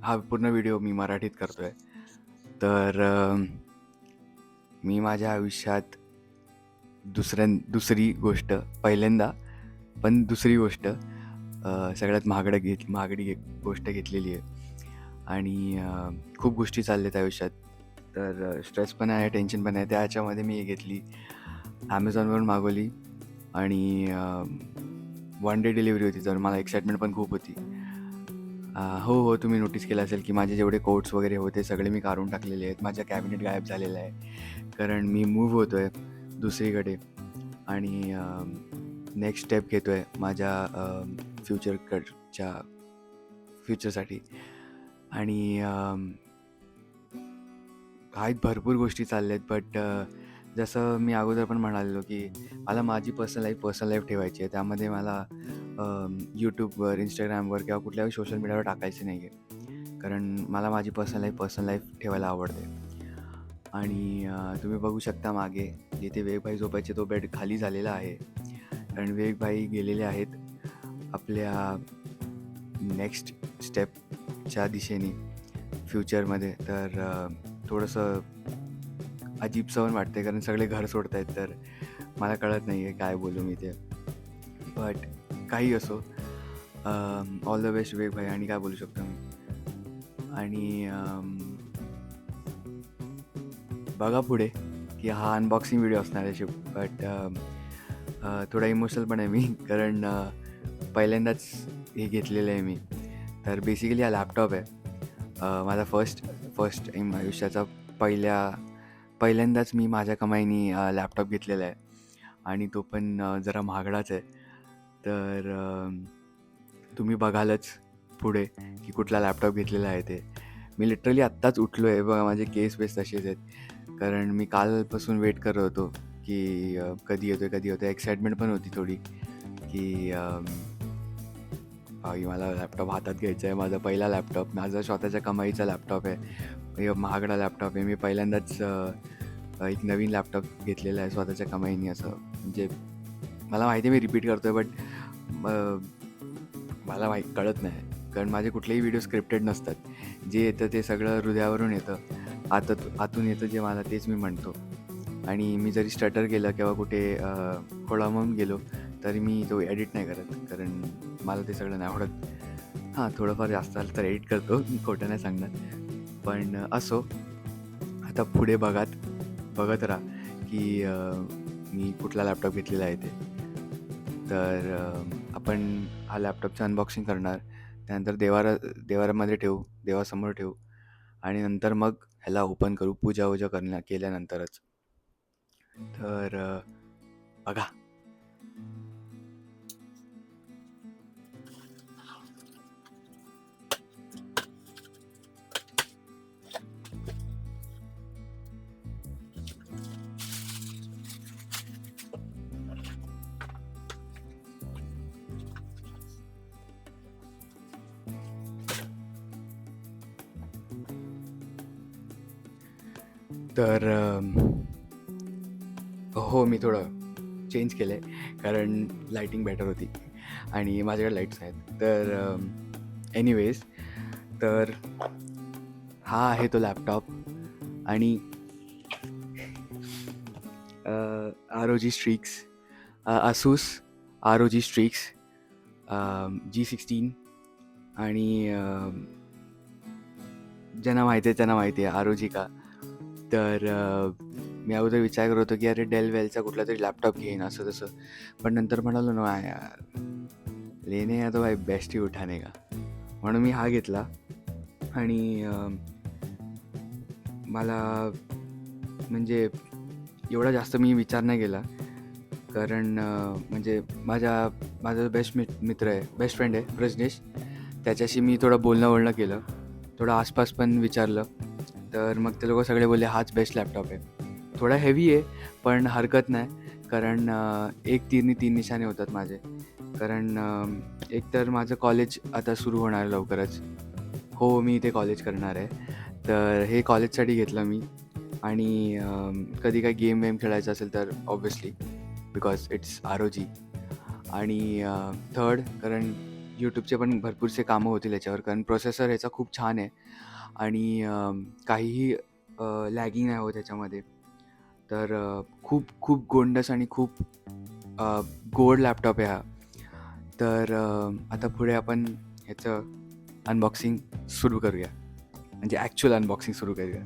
हा पूर्ण व्हिडिओ मी मराठीत करतो आहे. तर मी माझ्या आयुष्यात दुसरी गोष्ट पहिल्यांदा, पण दुसरी गोष्ट सगळ्यात महागडी गोष्ट घेतलेली आहे. आणि खूप गोष्टी चालल्या आहेत आयुष्यात. तर स्ट्रेस पण आहे, टेन्शन पण आहे. त्याच्यामध्ये मी घेतली, Amazonवरून मागवली आणि 1 डे डिलिव्हरी होती, तर मला एक्साइटमेंट पण खूप होती. हो, तुम्ही नोटीस केलं असेल की माझे जेवढे कोट्स वगैरे होते सगळे मी काढून टाकलेले आहेत. माझा कॅबिनेट गायब झालेला आहे, कारण मी मूव्ह होतो आहे दुसरीकडे आणि नेक्स्ट स्टेप घेतो आहे माझ्या फ्युचरसाठी. आणि आहेत भरपूर गोष्टी चालल्या आहेत. बट जसं मी अगोदर पण म्हणालेलो की मला माझी पर्सनल लाईफ ठेवायची आहे. त्यामध्ये मला यूट्यूबवर, इंस्टाग्रामवर किंवा कुठल्याही सोशल मीडियावर टाकायचे नाही आहे, कारण मला माझी पर्सनल लाईफ ठेवायला आवडते. आणि तुम्ही बघू शकता मागे जिथे वेगभाई झोपायचे तो बेड खाली झालेला आहे, कारण वेगभाई गेलेले आहेत आपल्या नेक्स्ट स्टेपच्या दिशेने फ्युचरमध्ये. तर थोडंसं अजीबसं पण वाटतं, कारण सगळे घर सोडत आहेत. तर मला कळत नाही आहे काय बोलू मी ते. बट काही असो, ऑल द बेस्ट वेग भाई. आणि काय बोलू शकतो मी. आणि बघा पुढे की हा अनबॉक्सिंग व्हिडिओ असणार आहे. बट थोडा इमोशनल पण आहे मी, कारण पहिल्यांदाच हे घेतलेलं आहे मी. तर बेसिकली हा लॅपटॉप आहे. माझा फर्स्ट टाईम आयुष्याचा पहिल्यांदाच मी माझ्या कमाईने लॅपटॉप घेतलेला आहे, आणि तो पण जरा महागडाच आहे. तर तुम्ही बघालच पुढे की कुठला लॅपटॉप घेतलेला आहे ते. मी लिटरली आत्ताच उठलो आहे. बघा माझे केस तसेच आहेत, कारण मी कालपासून वेट करत होतो की कधी येतो. एक्साइटमेंट पण होती थोडी की मला लॅपटॉप हातात घ्यायचा आहे. माझा पहिला लॅपटॉप, माझा स्वतःच्या कमाईचा लॅपटॉप आहे. महागडा लॅपटॉप आहे. मी पहिल्यांदाच एक नवीन लॅपटॉप घेतलेला आहे स्वतःच्या कमाईने. असं म्हणजे मला माहिती आहे मी रिपीट करतो आहे, बट मला कळत नाही, कारण माझे कुठलेही व्हिडिओ स्क्रिप्टेड नसतात. जे येतं ते सगळं हृदयावरून येतं, आतून येतं जे मला, तेच मी म्हणतो. आणि मी जरी स्टटर केलं किंवा कुठे खोळंबून गेलो तरी मी तो एडिट नाही करत, कारण मला ते सगळं नाही आवडत. हां, थोडंफार जास्त आलं तर एडिट करतो, मी खोटं नाही सांगणार. पण असो, आता पुढे बघत राहा की मी कुठला लॅपटॉप घेतलेला आहे ते. तर आपण हा लॅपटॉपचं अनबॉक्सिंग करणार, त्यानंतर देवारामध्ये देवासमोर ठेवू, आणि नंतर मग ह्याला ओपन करू पूजा केल्यानंतरच. तर बघा. तर हो, मी थोडं चेंज केलं आहे, कारण लाईटिंग बेटर होती आणि माझ्याकडे लाईट्स आहेत. तर एनिवेज, तर हा आहे तो लॅपटॉप. आणि ROG Strix, Asus ROG Strix G16. आणि ज्यांना माहिती आहे त्यांना माहिती आहे ROG का. तर मी अगोदर विचार करत होतो की अरे डेलचा कुठला तरी लॅपटॉप घेईन असं तसं, पण नंतर म्हणालो ना यार, लेने या तो भाई बेस्ट ही उठाने का, म्हणून मी हा घेतला. आणि मला म्हणजे एवढा जास्त मी विचार नाही केला, कारण म्हणजे माझा बेस्ट फ्रेंड आहे प्रजनेश, त्याच्याशी मी थोडं बोलणं केलं, थोडं आसपास पण विचारलं. तर मग ते लोक सगळे बोलले हाच बेस्ट लॅपटॉप आहे. थोडा हेवी आहे पण हरकत नाही, कारण एक तीरनी 3 निशाणे होतात माझे. कारण एक तर माझं कॉलेज आता सुरू होणार आहे लवकरच. हो, मी इथे कॉलेज करणार आहे, तर हे कॉलेजसाठी घेतलं मी. आणि कधी काही गेम खेळायचं असेल तर ऑब्व्हियसली बिकॉज इट्स ROG. आणि थर्ड, कारण यूट्यूबचे पण भरपूरसे कामं होतील याच्यावर, कारण प्रोसेसर ह्याचा खूप छान आहे आणि काहीही लॅगिंग नाही होत ह्याच्यामध्ये. तर खूप खूप गोंडस आणि खूप गोड लॅपटॉप आहे हा. तर आता पुढे आपण ह्याचं अनबॉक्सिंग सुरू करूया, म्हणजे ॲक्च्युअल अनबॉक्सिंग सुरू करूया.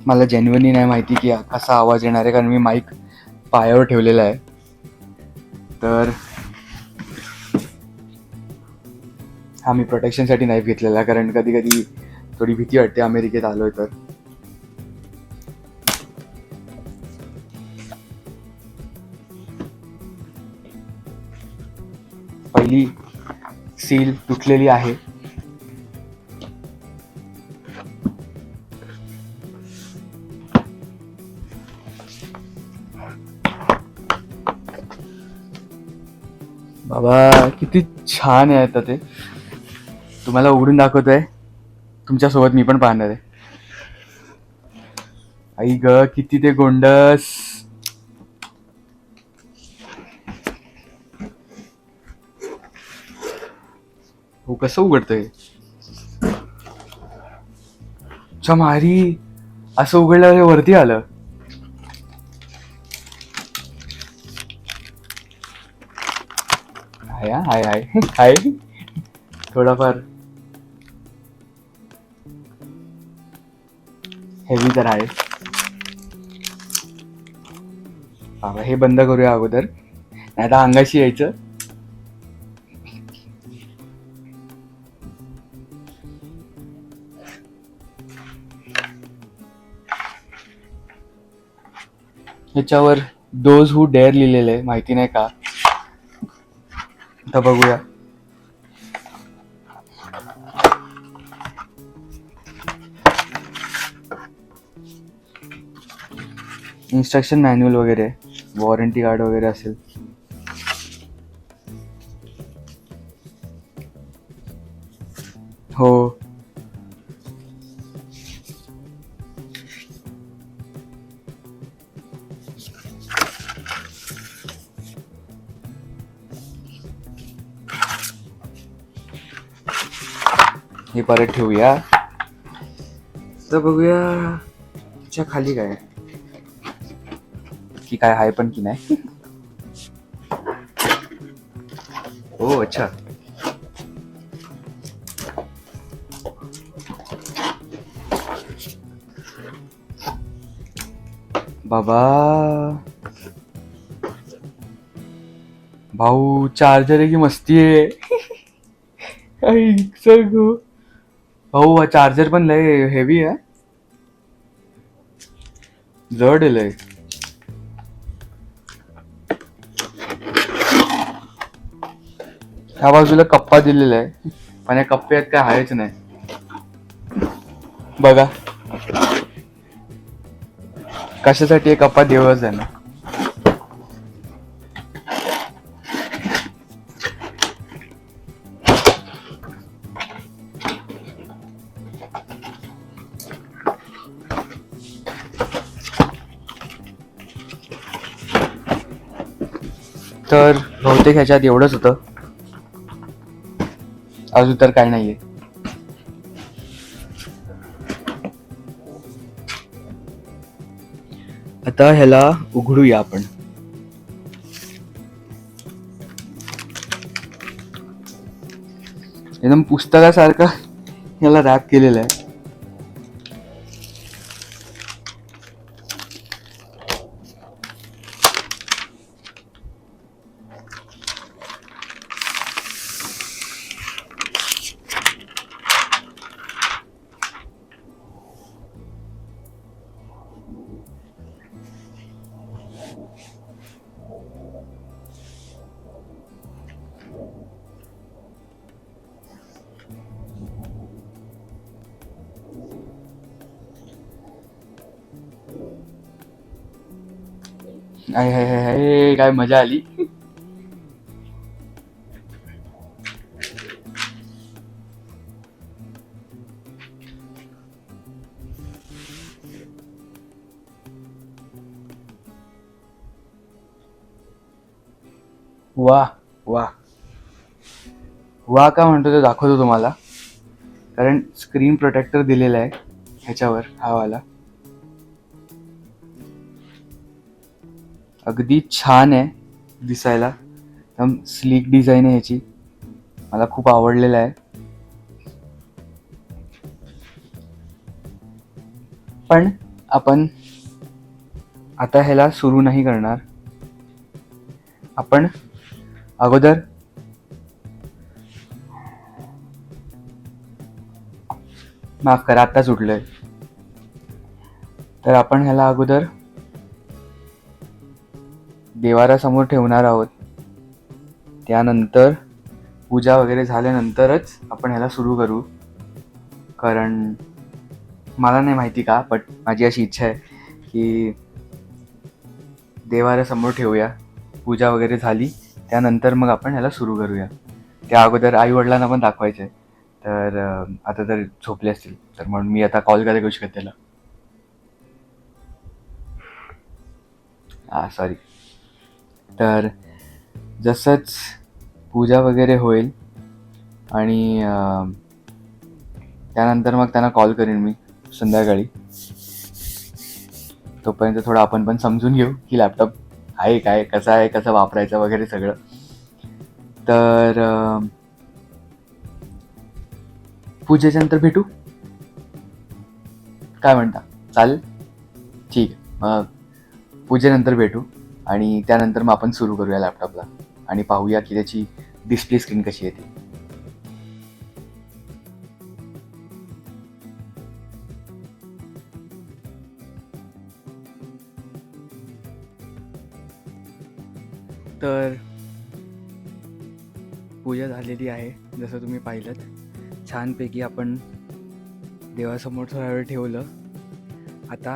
मला जेन्युइनली नाही माहिती की कसा आवाज येणार आहे, कारण मी माईक पायावर ठेवलेला आहे. तर हा मी प्रोटेक्शनसाठी नाईफ घेतलेला, कारण कधी कधी थोडी भीती वाटते अमेरिकेत आलोय तर. पहिली सील तुटलेली आहे. बाबा किती छान आहे आता ते, तुम्हाला उघडून दाखवतोय. तुमच्यासोबत मी पण पाहणार आहे. आई ग किती ते गोंडस. हो कसं उघडतंय मारी, असं उघडल्यावर वरती आलं. हाय हाय हाय हाय, थोडाफार हेवी तर आहे. बाबा हे बंद करूया अगोदर, नाही तर अंगाशी यायचं. ह्याच्यावर दोज हू डेअर लिहिलेलं आहे, माहिती नाही का. आता बघूया. इन्स्ट्रक्शन मॅन्युअल वगैरे, वॉरंटी कार्ड वगैरे असेल. हो हे परत ठेवूया. तर बघूया च्या खाली काय की काय आहे पण की नाही. हो अच्छा. बाबा भाऊ चार्जर आहे की मस्ती आहे. भाऊ हा चार्जर पण लय हेवी आहे, जड आहे लय. ह्या बाजूला कप्पा दिलेला आहे, पण या कप्प्यात काय आहेच नाही. बघा कशासाठी एक कप्पा देवच आहे ना. तर बहुतेक ह्याच्यात एवढंच होतं, अजून तर काय नाहीये. आता ह्याला उघडूया आपण. एकदम पुस्तकासारखं ह्याला रॅप केलेलं आहे. काय मजा आली. वा वा वा का म्हणतो ते दाखवतो तुम्हाला, कारण स्क्रीन प्रोटेक्टर दिलेला आहे ह्याच्यावर, हा वाला अगदी छान आहे दिसायला, एकदम स्लीक डिझाईन आहे ह्याची, मला खूप आवडलेला आहे. पण आपण आता ह्याला सुरू नाही करणार, आपण अगोदर माफ करा आत्ता सुटलंय, तर आपण ह्याला अगोदर देवारासमोर ठेवणार आहोत. त्यानंतर पूजा वगैरे झाल्यानंतरच आपण ह्याला सुरू करू, कारण मला नाही माहिती का, बट माझी अशी इच्छा आहे की देवारासमोर ठेवूया, पूजा वगैरे झाली त्यानंतर मग आपण ह्याला सुरू करूया. त्या अगोदर आई वडिलांना पण दाखवायचं आहे, तर आता तर झोपले असतील, तर म्हणून मी आता कॉल करायला करू शकत त्याला. सॉरी. तर जसंच पूजा वगैरे होईल आणि त्यानंतर मग त्यांना कॉल करेन मी संध्याकाळी. तोपर्यंत थोडं आपण पण समजून घेऊ की लॅपटॉप आहे काय, कसा आहे, कसं वापरायचं वगैरे सगळं. तर पूजेच्या नंतर भेटू, काय म्हणता? चालेल, ठीक आहे. मग पूजेनंतर भेटू आणि त्यानंतर मग आपण सुरू करूया लॅपटॉपला आणि पाहूया की त्याची डिस्प्ले स्क्रीन कशी येते. तर पूजा झालेली आहे, जसं तुम्ही पाहिलं. छानपैकी आपण देवासमोर थोडा वेळ ठेवलं. आता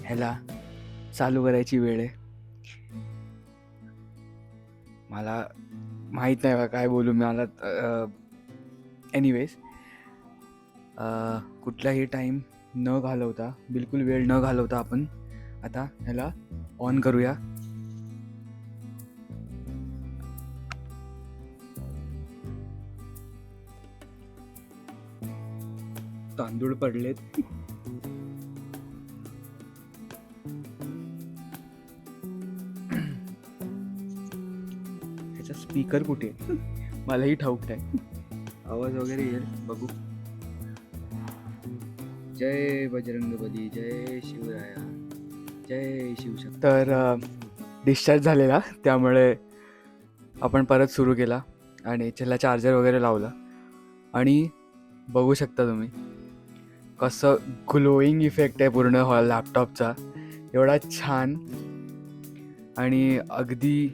ह्याला चालू करायची वेळ आहे. मला माहीत नाही काय बोलू मला. एनिवेज, कुठलाही टाईम न घालवता, बिलकुल वेळ न घालवता आपण आता ह्याला ऑन करूया. तांदूळ पडलेत. ह्याचा स्पीकर कुठे मलाही ठाऊक नाही, आवाज वगैरे येईल, बघू. जय बजरंगबली, जय शिवराया, जय शिवशक्ती. तर डिस्चार्ज झालेला, त्यामुळे आपण परत सुरू केला आणि त्याला चार्जर वगैरे लावला आणि बघू शकता तुम्ही कसं ग्लोईंग इफेक्ट आहे पूर्ण लॅपटॉपचा, एवढा छान. आणि अगदी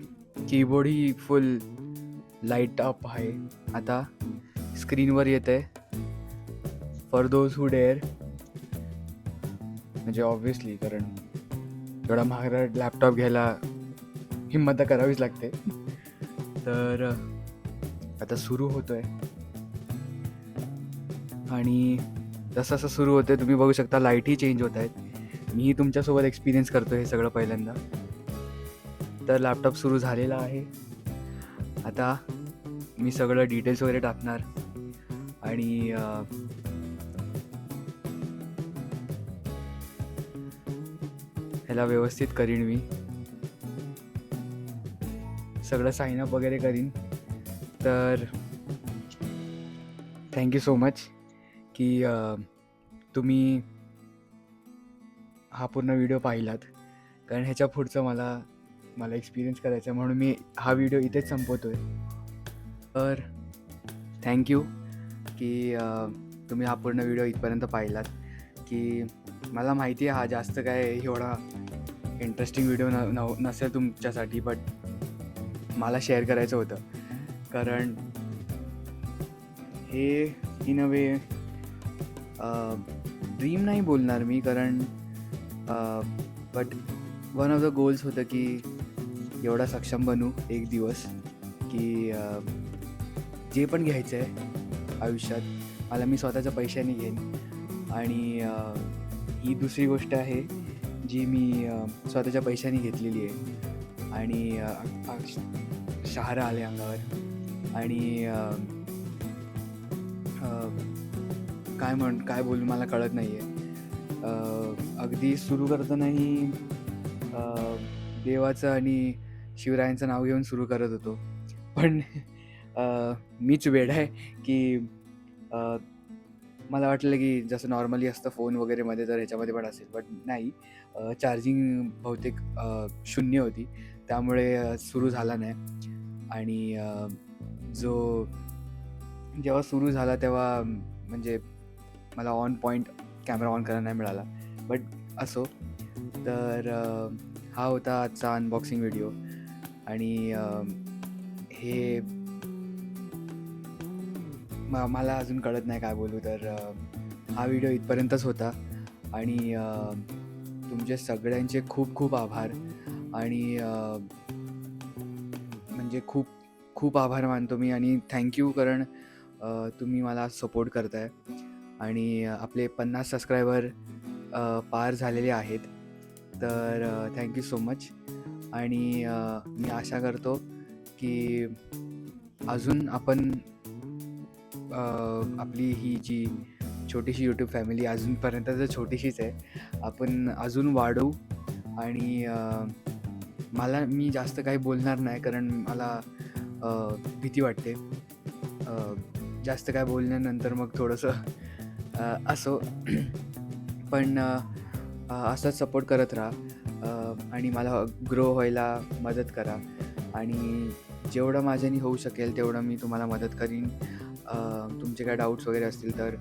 कीबोर्डही फुल लाईट अप आहे. आता स्क्रीनवर येत आहे फॉर दोज हू डेअर, म्हणजे ऑब्व्हियसली, कारण एवढा महागडा लॅपटॉप घ्यायला हिंमत तर करावीच लागते. तर आता सुरू होतोय आणि जसं जसं सुरू होतं तुम्ही बघू शकता लाईटही चेंज होत आहेत. मीही तुमच्यासोबत एक्सपिरियन्स करतो हे सगळं पहिल्यांदा. तर लॅपटॉप सुरू झालेला आहे. आता मी सगळं डिटेल्स वगैरे टाकणार आणि ह्याला व्यवस्थित करीन, मी सगळं साईनअप वगैरे करीन. तर थँक्यू सो मच की तुम्ही हा पूर्ण व्हिडिओ पाहिलात, कारण ह्याच्या पुढचं मला एक्सपिरियन्स करायचा आहे, म्हणून मी हा व्हिडिओ इथेच संपवतो आहे. तर थँक्यू की तुम्ही हा पूर्ण व्हिडिओ इथपर्यंत पाहिलात. की मला माहिती आहे हा जास्त काय एवढा इंटरेस्टिंग व्हिडिओ नसेल तुमच्यासाठी, बट मला शेअर करायचं होतं, कारण हे इन अ वे ड्रीम नाही बोलणार मी, कारण but one of the goals होतं की एवढा सक्षम बनू एक दिवस की जे पण घ्यायचं आहे आयुष्यात मला मी स्वतःच्या पैशाने घेईन. आणि ही दुसरी गोष्ट आहे जी मी स्वतःच्या पैशाने घेतलेली आहे. आणि शहारं आले अंगावर. आणि काय बोलू मला कळत नाही आहे. अगदी सुरू करतानाही देवाचं आणि शिवरायांचं नाव घेऊन सुरू करत होतो. पण मीच वेडा आहे की मला वाटलं की जसं नॉर्मली असतं फोन वगैरेमध्ये तर ह्याच्यामध्ये पण असेल, बट नाही. चार्जिंग बहुतेक 0 होती, त्यामुळे सुरू झाला नाही. आणि जेव्हा सुरू झाला तेव्हा म्हणजे मला ऑन पॉईंट कॅमेरा ऑन करायला नाही मिळाला, बट असो. तर हा होता आजचा अनबॉक्सिंग व्हिडिओ. आणि हे मला अजून कळत नाही काय बोलू. तर हा व्हिडिओ इथपर्यंतच होता. आणि तुमचे सगळ्यांचे खूप खूप आभार. आणि म्हणजे खूप खूप आभार मानतो मी. आणि थँक्यू, कारण तुम्ही मला सपोर्ट करताय. आणि आपले 50 सबस्क्रायबर पार झालेले आहेत. तर थँक्यू सो मच. आणि मी आशा करतो की अजून आपण आपली ही जी छोटीशी यूट्यूब फॅमिली अजूनपर्यंत तर छोटीशीच आहे, आपण अजून वाढवू. आणि मी जास्त काही बोलणार नाही, कारण मला भीती वाटते. जास्त काय बोलल्यानंतर मग थोडंसं असो. पण असंच सपोर्ट करत राहा आणि मला ग्रो व्हायला मदत करा. आणि जेवढं माझ्याने होऊ शकेल तेवढं मी तुम्हाला मदत करीन. तुमचे काय डाऊट्स वगैरे असतील तर,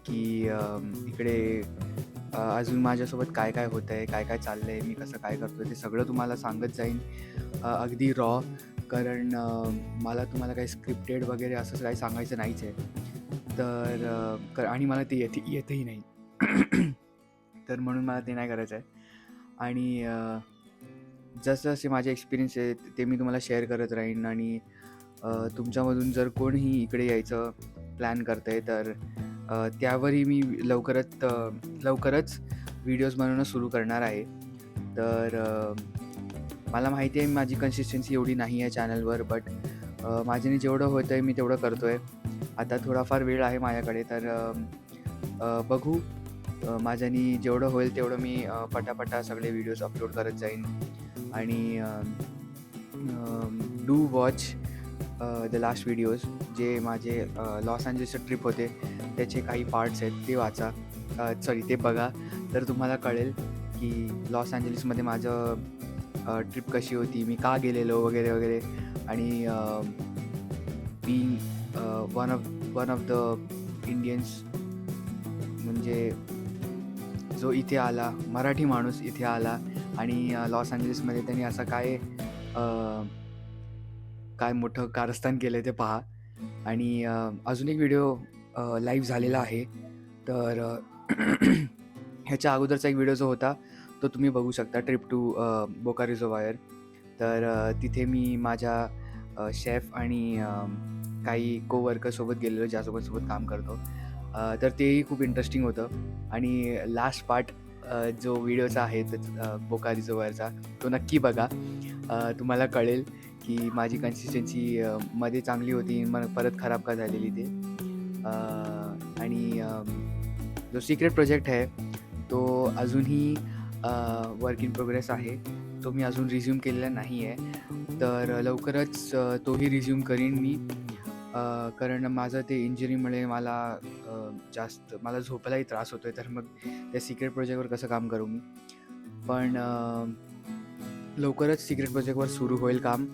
की इकडे अजून माझ्यासोबत काय काय होतं आहे, काय काय चाललं आहे, मी कसं काय करतो आहे, ते सगळं तुम्हाला सांगत जाईन अगदी रॉ. कारण मला तुम्हाला काही स्क्रिप्टेड वगैरे असं काही सांगायचं नाहीच आहे. तर आणि मला ते येतही नाही. तर म्हणून मला ते नाही करायचं आहे. आणि जसे माझे एक्सपिरियन्स आहेत ते मी तुम्हाला शेअर करत राहीन. आणि तुमच्यामधून जर कोणीही इकडे यायचं प्लॅन करत आहे तर त्यावरही मी लवकरच व्हिडिओज बनवणं सुरू करणार आहे. तर मला माहिती आहे माझी कन्सिस्टन्सी एवढी नाही आहे चॅनलवर, बट माझ्याने जेवढं होतं आहे मी तेवढं करतो आहे. आता थोडाफार वेळ आहे माझ्याकडे, तर बघू. माझ्याने जेवढं होईल तेवढं मी पटापटा सगळे व्हिडिओज अपलोड करत जाईन. आणि do watch the last videos, जे माझे लॉस एंजेलिसचे ट्रिप होते त्याचे काही पार्ट्स आहेत ते वाचा. ते बघा, तर तुम्हाला कळेल की लॉस एंजेलिसमध्ये माझं ट्रिप कशी होती, मी का गेलेलो वगैरे वगैरे. आणि being one of the Indians, म्हणजे जो इथे आला, मराठी माणूस इथे आला आणि लॉस एंजेलिसमध्ये त्यांनी असं काय मोठं कारस्थान केलं आहे ते पहा. आणि अजून एक व्हिडिओ लाईव्ह झालेला आहे. तर ह्याच्या अगोदरचा एक व्हिडिओ जो होता तो तुम्ही बघू शकता, ट्रिप टू बोका रिझर्वायर. तर तिथे मी माझ्या शेफ आणि काही कोवर्करसोबत गेलेलो, ज्यासोबत काम करतो. तर तेही खूप इंटरेस्टिंग होतं. आणि लास्ट पार्ट जो व्हिडिओचा आहे बोका रिझर्वायरचा, तो नक्की बघा. तुम्हाला कळेल की माझी कन्सिस्टन्सी मध्ये चांगली होती, मग परत खराब का झालेली ते. आणि जो सिक्रेट प्रोजेक्ट आहे तो अजूनही वर्क इन प्रोग्रेस आहे. तो मी अजून रिझ्यूम केलेला नाही आहे, तर लवकरच तोही रिझ्यूम करीन मी. कारण माझं ते इंजुरीमुळे मला झोपायलाही त्रास होतो आहे, तर मग त्या सिक्रेट प्रोजेक्टवर कसं काम करू मी. पण लवकरच सिक्रेट प्रोजेक्टवर सुरू होईल काम.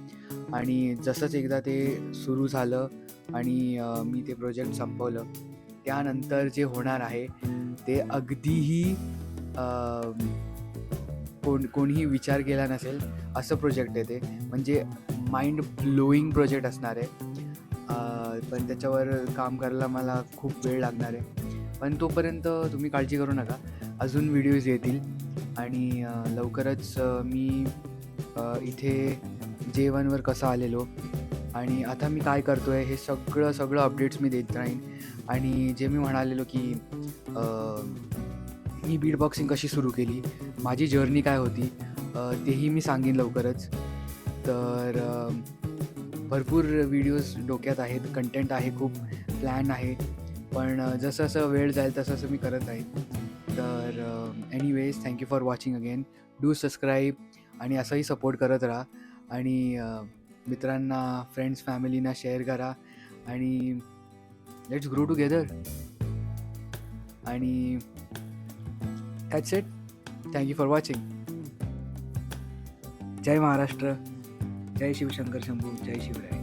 आणि जसंच एकदा ते सुरू झालं आणि मी ते प्रोजेक्ट संपवलं, त्यानंतर जे होणार आहे ते अगदीही कोणीही विचार केला नसेल असं प्रोजेक्ट आहे ते. म्हणजे माइंड ब्लोईंग प्रोजेक्ट असणार आहे. पण त्याच्यावर काम करायला मला खूप वेळ लागणार आहे. पण तोपर्यंत तुम्ही काळजी करू नका, अजून व्हिडिओज येतील. आणि लवकरच मी इथे J1वर कसं आलेलो आणि आता मी काय करतो आहे हे सगळं अपडेट्स मी देत राहीन. आणि जे मी म्हणालेलो की मी बीट बॉक्सिंग कशी सुरू केली, माझी जर्नी काय होती, तेही मी सांगेन लवकरच. तर भरपूर व्हिडिओज डोक्यात आहेत, कंटेंट आहे, खूप प्लॅन आहे. पण जसं जसं वेळ जाईल तसं तसं मी करत राहीन. तर anyways thank you for watching again. Do subscribe आणि असंही सपोर्ट करत राहा. आणि मित्रांना, फ्रेंड्स, फॅमिलीना शेअर करा आणि लेट्स ग्रो टुगेदर. आणि that's it. Thank you for watching. जय महाराष्ट्र, जय शिवशंकर शंभू, जय शिवराय.